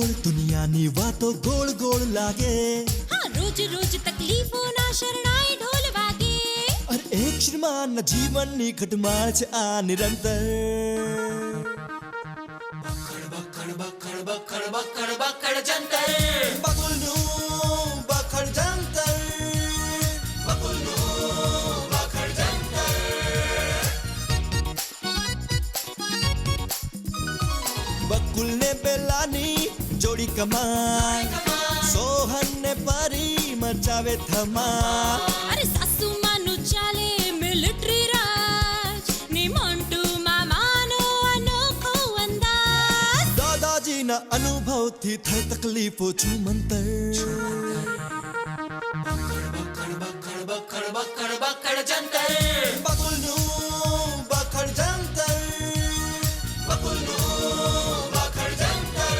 ગોળ દુનિયાની વાતો ગોળ ગોળ લાગે. હા રોજ રોજ તકલીફોના શરણાઈ ઢોલ વાગે. અરે એક શ્રીમાન જીવનની ઘટમાળ છે આ નિરંતર. બકડ જંતર. બકુલનું બખડ જંતર. બકુલનું બકડ જંતર. બકુલ ને બેલાની જોડી કમાલ. સોહન ને પરી મચાવે ધમાલ. અરે સાસુમાનું ચાલે મિલિટરી રાજ ને મોન્ટુ મામાનો અનોખો અંદાજ. દાદાજીના અનુભવથી થઈ તકલીફો છું મંતર. બકડ જંતર. બકુલનું બખડ જંતર. બકુલનું બકડ જંતર.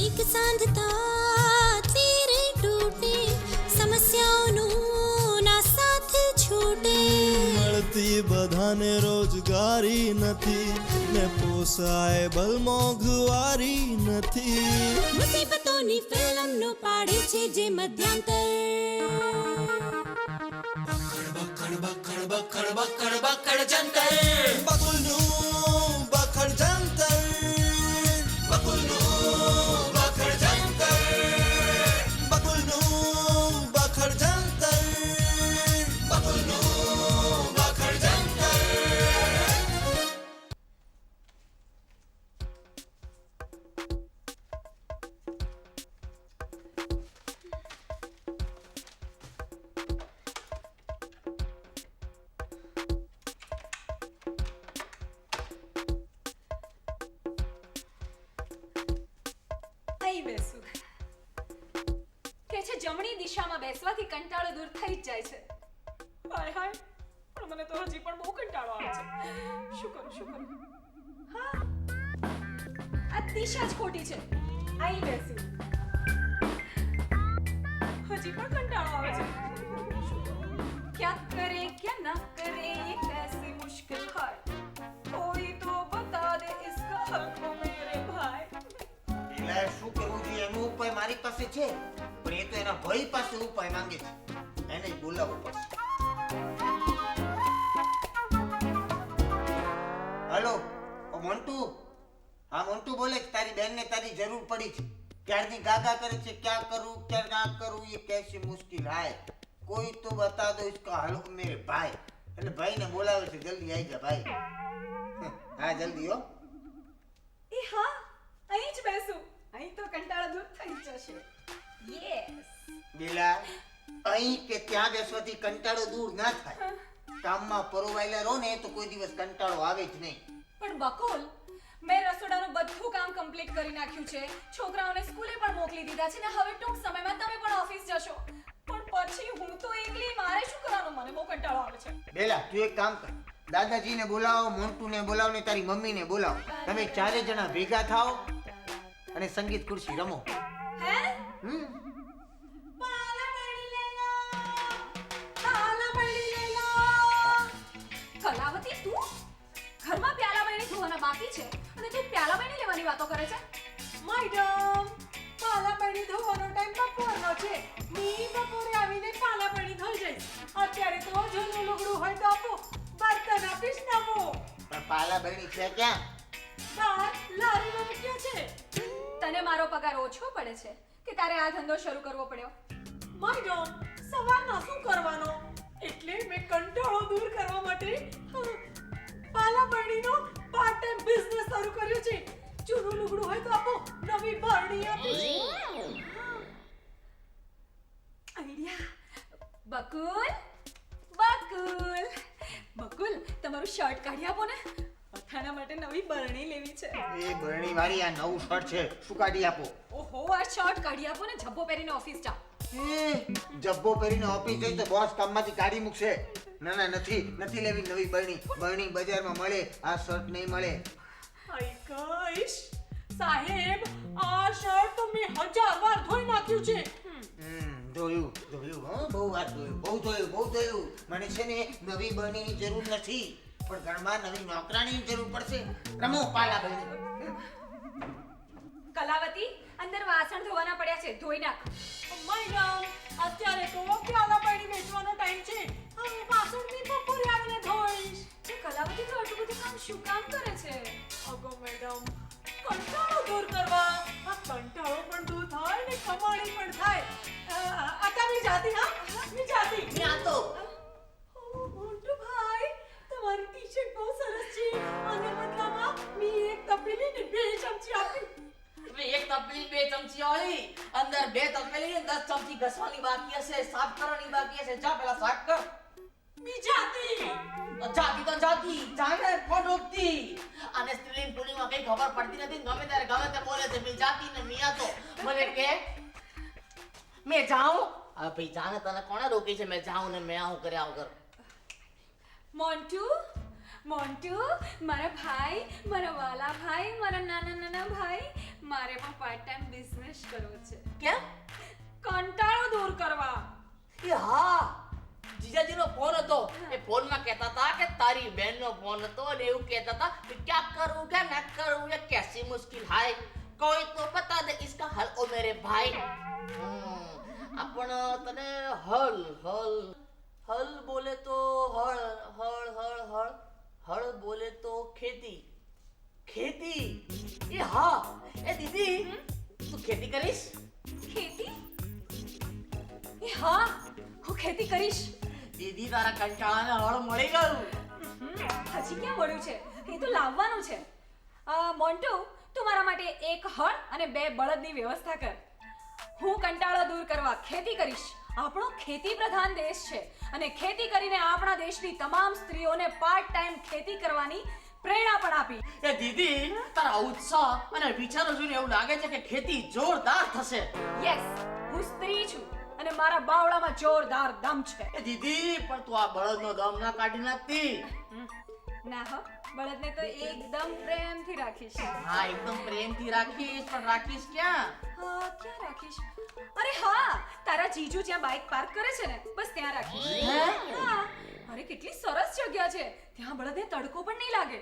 એક સાંધતા તેરે ટૂટે સમસ્યાઓનું ના સાથ છૂટે. મળતી બધાને રોજગારી નથી ને પોસાય બલ મોંઘવારી નથી. મુસીબતોની ફિલ્મનો પાડે છે જે મધ્યાંતર. બકડ જંતર. બકુલનું બખડ જંતર. બકુલનું બકડ જંતર. બકુલનું બખડ જંતર. બકુલનું બકડ જંતર. અહીં બેસું કે છે જમણી દિશામાં બેસવાથી કંટાળો દૂર થઈ જ જાય છે. હાય હાય પણ મને તો હજી પણ બહુ કંટાળો આવે છે. શું કરું હા આ દિશા જ ખોટી છે. અહીં બેસું હજી પણ કંટાળો આવે છે. क्या करे क्या ना करे ये कैसी मुश्किल है कोई तो बता दे इसका हल को मेरे भाई. એટલે શું કરવું જોઈએ એનો ઉપાય મારી પાસે છે પણ એ તો એના ભાઈ પાસે ઉપાય માંગે છે. એને જ બોલાવવું પડશે. હેલો ઓ મોન્ટુ. હા મોન્ટુ બોલે કે તારી બહેનને તારી જરૂર પડી છે. ક્યારની ગાગા કરે છે ક્યાં કરું ક્યાં ના કરું ये कैसी मुश्किल है कोई तो बता दो इसका हल को मेरे भाई. એટલે ભાઈને બોલાવે છે જલ્દી આવી જા ભાઈ. હા જલ્દી હો. એ હા અહીં જ બેસું. અહીં તો કંટાળો દૂર થઈ જશે. યસ બેલા અહીં કે ત્યાં બેસવાથી કંટાળો દૂર ના થાય. કામમાં પરોવાયેલા રહો ને તો કોઈ દિવસ કંટાળો આવે જ નહીં. પણ બકુલ મેં રસોડાનું બધું કામ કમ્પ્લીટ કરી નાખ્યું છે. છોકરાઓને સ્કૂલે પણ મોકલી દીધા છે ને હવે ટૂંક સમયમાં તમે પણ ઓફિસ જશો. પણ પછી હું તો એકલી મારે શું કરવાનું? મને બહુ કંટાળો આવે છે. બેલા તું એક કામ કર. દાદાજીને બોલાવો મોન્ટુને બોલાવો ને તારી મમ્મીને બોલાવો. તમે ચારે જણા ભેગા થાઓ અને સંગીત ખુરશી રમો. હે હમ પાલા પાણી લે લો. પાલા પાણી લે લો. કલાવતી તું ઘરમાં પ્યાલા પાણી ધોવાના બાકી છે અને તું પ્યાલા પાણી લેવાની વાતો કરે છે. મેડમ પાલા પાણી ધોવાનો ટાઈમ બપોરનો છે. ની બપોરે આવીને પાલા પાણી ધોઈ જઈશ. અત્યારે તો જૂનું લુગડું હોય તો આપો બર્તન આપીશ નવો. પણ પાલા બહેણી છે ક્યાં? બાર લારીમાં મૂક્યો છે. તને મારો પગાર ઓછો પડે છે કે તારે આ ધંધો શરૂ કરવો પડ્યો? મેડમ સવારમાં શું કરવાનો એટલે મેં કંટાળો દૂર કરવા માટે પાલા બરણીનો પાર્ટ ટાઈમ બિઝનેસ શરૂ કર્યો છે. જૂનું લુગડું હોય તો આપો નવી બરણી આપીશ. આઈડિયા. બકુલ બકુલ બકુલ તમારું શર્ટ કાઢી આપો ને. અથાણા માટે નવી બરણી લેવી છે. એ બરણી વાળી આ નવું શર્ટ છે શું કાઢી આપો? ઓહો આ શર્ટ કાઢી આપો ને. જબ્બો પહેરીને ઓફિસ જાઓ. એ જબ્બો પહેરીને ઓફિસ જઈ તો બોસ કામમાંથી કાઢી મૂકશે. ના ના નથી લેવી નવી બરણી. બરણી બજારમાં મળે આ શર્ટ નહીં મળે. હાય કઈશ સાહેબ આ શર્ટ તો મેં 1000 વાર ધોઈ નાખ્યું છે. જોયું હો, બહુ વાર જોયું. મને છે ને નવી બહેનીની જરૂર નથી, પણ ઘરમાં નવી નોકરાણીની જરૂર પડશે. રમો પાલા ભાઈ. કલાવતી, અંદર વાસણ ધોવાના પડ્યા છે, ધોઈ નાખ. મેડમ, અત્યારે તો પ્યાલા પાણી વેચવાનો ટાઈમ છે. હવે વાસણ બી બપોરે આવીને ધોઈશ. તે કલાવતી તો આટલું બધું કામ શું કામ કરે છે? અગો મેડમ, કંટાળો દૂર કરવા. આ કંટાળો પણ દૂર થાય ને કમાણી પણ થાય. આટા બી જાતી, હા બી જાતી. ત્યાં તો મોન્ટુ ભાઈ, તમારી ટી-શર્ટ બહુ સરસ છે. અને બદલામાં મેં એક તપેલી ને 2 ચમચી આપી. એક તપેલી 2 ચમચી આવી, અંદર 2 તપેલી ને 10 ચમચી ઘસવાની બાકી હશે, સાફ કરવાની બાકી હશે. જા પેલા સાફ કર. બી જાતી. જાતી તો જાતી, જાને કોણ રોકતી? અને સ્ત્રીલિંગ પુલિંગમાં કઈ ખબર પડતી નથી. ગમે ત્યારે બોલે છે ભાઈ જાતી ને મિયા તો મને કે મેં જાઉં. હવે ભાઈ જાને તને કોણે રોકી છે? મેં જાઉં ને મેં આવું કર્યા વગર. મોન્ટુ, મારા ભાઈ, મારા વાલા ભાઈ, મારા નાના ભાઈ, મારે પણ પાર્ટ ટાઈમ બિઝનેસ કરવો છે. કેમ? કંટાળો દૂર કરવા. એ હા, જીજાજીનો ફોન હતો. એ ફોનમાં કહેતા હતા કે તારી બહેનનો ફોન હતો અને એવું કહેતા હતા કે ક્યાં કરું કે ન કરું, ये कैसी मुश्किल है, कोई तो बता दे इसका हल ओ मेरे भाई. આપણ તને હલ બોલે તો હળ બોલે તો ખેતી. એ હા, એ દીદી તું ખેતી કરીશ? ખેતી? એ હા, હું ખેતી કરીશ. દીદી તારા કંટાળાને હળ મળી ગયું. હજી ક્યાં મળ્યું છે? એ તો લાવવાનું છે. મોન્ટુ, તું મારા માટે 1 હળ અને 2 બળદની વ્યવસ્થા કર. હું કંટાળો દૂર કરવા ખેતી કરીશ. આપણો ખેતી પ્રધાન દેશ છે અને ખેતી કરીને આપણા દેશની તમામ સ્ત્રીઓને પાર્ટ ટાઈમ ખેતી કરવાની પ્રેરણા પણ આપી. એ દીદી તારા ઉત્સાહ અને વિચારો જોઈને એવું લાગે છે કે ખેતી જોરદાર થશે. યસ, હું સ્ત્રી છું અને મારા બાવળામાં જોરદાર દમ છે. એ દીદી પણ તું આ બળદનો દમ ના કાઢી નાખતી. ના હો, બળદને તો એકદમ પ્રેમથી રાખીશ. હા, એકદમ પ્રેમથી રાખીશ, પણ રાખીશ ક્યાં? ક્યાં રાખીશ? અરે હા, તારા જીજુ જ્યાં બાઇક પાર્ક કરે છે ને, બસ ત્યાં રાખીશ. હે? હા, અરે કેટલી સરસ જગ્યા છે. ત્યાં બળદને તડકો પણ નહીં લાગે.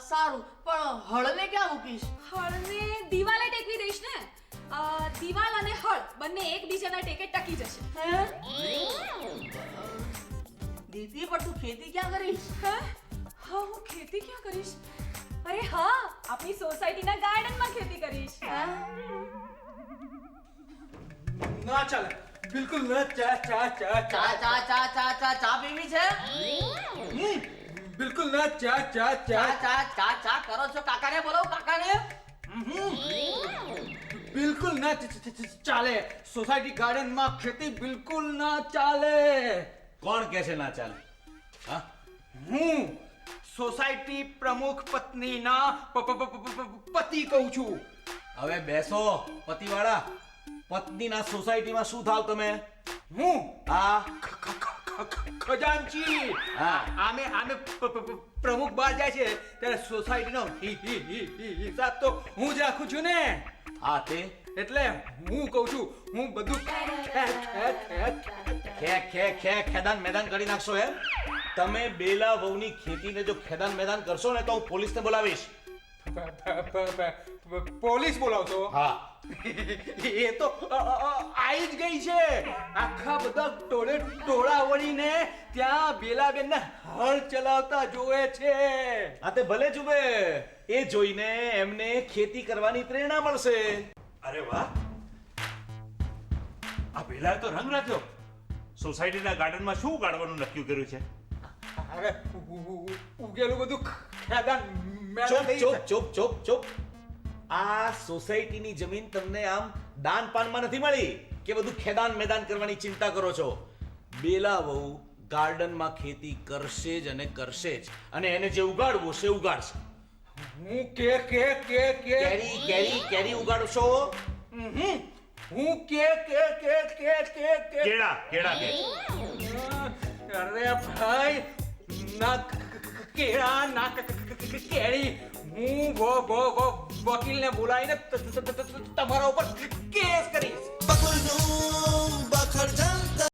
સારું, પણ હળને ક્યાં મૂકીશ? હળને દિવાલે ટેકવી દઈશ ને. દિવાલ અને હળ બંને એકબીજાના ટેકે ટકી જશે. દીદી પણ તું ખેતી ક્યાં કરીશ? હા, હું ખેતી ક્યાં કરીશ? અરે હા, આપણી સોસાયટીના ગાર્ડનમાં ખેતી કરીશ. ના ચાલે, બિલકુલ ના. ચા પીવી છે? બિલકુલ ના. ચા કરો છો? કાકાને બોલો, કાકાને. બિલકુલ ના ચાલે. સોસાયટી ગાર્ડનમાં ખેતી બિલકુલ ના ચાલે. કોણ કહે છે ના ચાલે? હા, હું સોસાયટી પ્રમુખ પત્નીના પતિ કહું છું. હવે બેસો પતિવાળા. પત્નીના સોસાયટીમાં શું થાવ તમે? હું હા, ખજાનચી. હા. આમે પ્રમુખ બહાર જાય છે ત્યારે સોસાયટીનો હિસાબ તો હું જ રાખું છું ને. હા તે એટલે હું કહું છું, હું બધું ખેદાન મેદાન કરી નાખશો એમ? તમે બેલા વહુની ખેતીને જો ખેદાન મેદાન કરશો ને તો હું પોલીસને બોલાવીશ. પોલીસ બોલાવશો? હા. એ તો આવી જ ગઈ છે. આખા બધા ટોળા વળીને ત્યાં બેલાબેનને હળ ચલાવતા જોવે છે. હા તે ભલે જુએ. એ જોઈને એમને ખેતી કરવાની પ્રેરણા મળશે. અરે વાહ, આ બેલાએ તો રંગ રાખ્યો. સોસાયટીના ગાર્ડનમાં શું ઉગાડવાનું નક્કી કર્યું છે? અરે ઉગેલું બધું ખેદાન મેદાન થઈ ચૂપ છે. ચૂપ ચૂપ ચૂપ. આ સોસાયટીની જમીન તમને આમ દાન પાનમાં નથી મળી કે બધું ખેદાન મેદાન કરવાની ચિંતા કરો છો. બેલા વહુ ગાર્ડનમાં ખેતી કરશે જ અને કરશે જ, અને એને જે ઉગાડવું છે ઉગાડશે. હું કે કેરી ઉગાડશો? હું કે કેળા કે અરે ભાઈ, ના કેળા ના કેળી. હું વકીલને બોલાવીને તમારા ઉપર કેસ કરી